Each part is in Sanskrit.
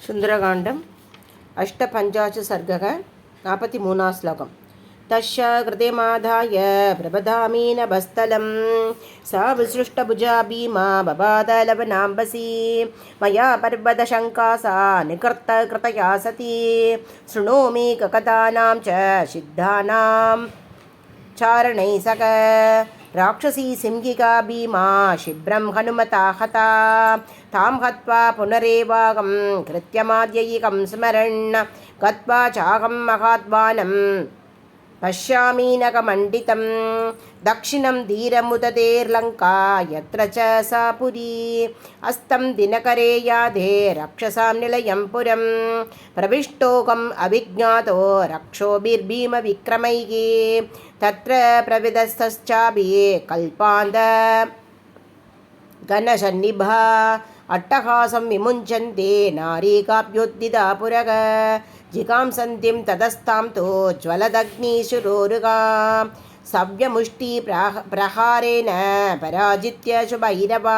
सुन्दरकाण्डम् अष्टपञ्चाश सर्गः 43 श्लोकम् तस्य कृतिमाधाय प्रबधामि नभस्थलं सा विसृष्टभुजा भीमा बबादलवनाम्बसी मया पर्वतशङ्का सा निकृतकृतया सती शृणोमि ककतानां च सिद्धानां चारणै सक राक्षसी सिंहिका भीमा शिब्रं हनुमता हता तां हत्वा पुनरेवागं कृत्यमाद्यैकं स्मरन् गत्वा चाहं महाद्वानं पश्यामि नखमण्डितं दक्षिणं धीरमुदतेर्लङ्का यत्र च सा पुरी अस्तं दिनकरे याधे रक्षसां निलयं पुरं प्रविष्टोऽहम् अविज्ञातो रक्षोभिर्भीमविक्रमैः तत्र प्रविदस्तश्चापि कल्पान्त घनसन्निभा अट्टहासं विमुञ्चन्ते नारीकाभ्युत्थिता पुरः जिगांसन्तीं ततस्तां तु ज्वलदग्निशुरोरुगा सव्यमुष्टि प्रहारेण पराजित्य शुभैरवा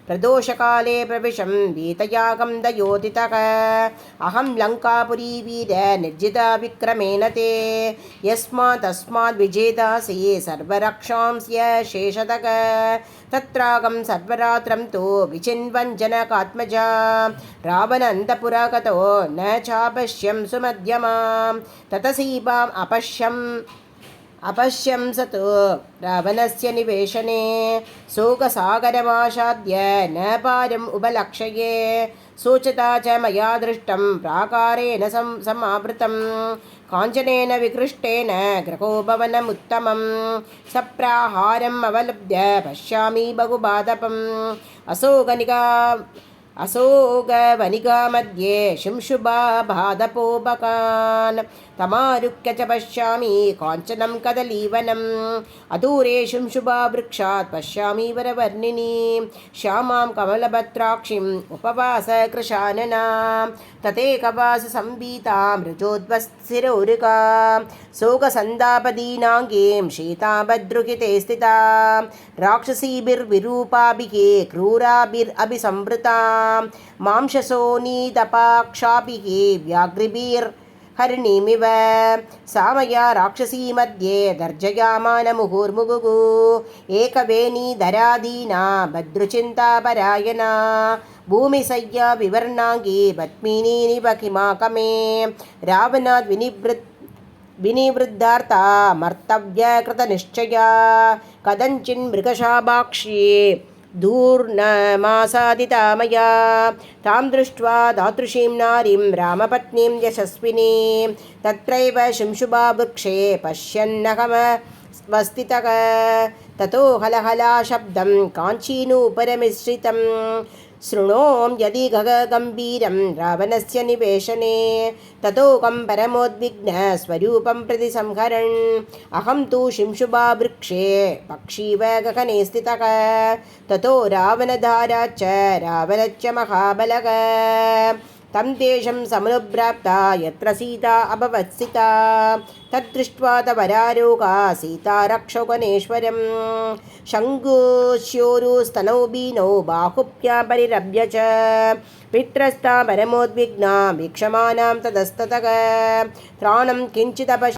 प्रदोषकाले प्रविशं वीतयागं दयोदितः अहं लङ्कापुरी वीर निर्जिता विक्रमेण ते यस्मात् विजेतासि सर्वरक्षांस्य शेषतः तत्रागं सर्वरात्रं तु विचिन्वञ्जनकात्मजा रावणन्तपुरागतो न चापश्यं सुमध्यमां ततसीपाम् अपश्यं सतु रावणस्य निवेशने शोकसागरमाशाद्य न पारम् उपलक्षये सूचता च मया दृष्टं प्राकारेण समावृतं काञ्चनेन विकृष्टेन ग्रहोपवनमुत्तमं सप्राहारम् अवलभ्य पश्यामि बहुबाधपम् असोगवनिका मध्ये शिंशुभादपोपकान् तमारुक्य च पश्यामि काञ्चनं कदलीवनम् अदूरे शिंशुभावृक्षात् पश्यामि वरवर्णिनीं श्यामां कमलभद्राक्षीम् उपवासकृशाननां तथैकवाससंवीतां ऋजोद्वत्सिरोरुकां शोकसन्तापदीनाङ्गीं शीताभद्रुहिते स्थितां राक्षसीभिर्विरूपाभिः क्रूराभिरभिसंवृतां मांससोनीतपाक्षाभिः व्याघ्रिभिर्हरिणीमिव सा मया राक्षसी मध्ये गर्जयामान मुहुर्मुहुः एकवेणीधरादीना भद्रुचिन्तापरायणा भूमिशय्या विवर्णाङ्गी पद्मिनीनिव किमाकमे रावणाद् विनिवृद्धार्ता मर्तव्यकृतनिश्चया कदञ्चिन्मृगशाभाक्षी धूर्णमासादिता मया तां दृष्ट्वा दातृशीं नारीं रामपत्नीं यशस्विनीं तत्रैव शिंशुभावृक्षे पश्यन्नहमवस्थितः ततो हलहला शब्दं काञ्चीनूपरमिश्रितं शृणों यदि गगगम्भीरं रावणस्य निवेशने ततोऽहं परमोद्विग्नस्वरूपं प्रति संहरन् अहं तु शिंशुभावृक्षे पक्षीव गगने स्थितः ततो रावणधारा च रावणश्च महाबलः तं देशं समनुप्राप्ता यत्र सीता अभवत्सिता तद्दृष्ट्वा तवरारोगा सीता रक्षोगणेश्वरं शङ्कुश्योरुस्तनौ बीनौ बाहुभ्यां परिरभ्य च पित्रस्ता परमोद्विग्ना वीक्षमाणां ततस्ततः त्राणं किञ्चिदपश्य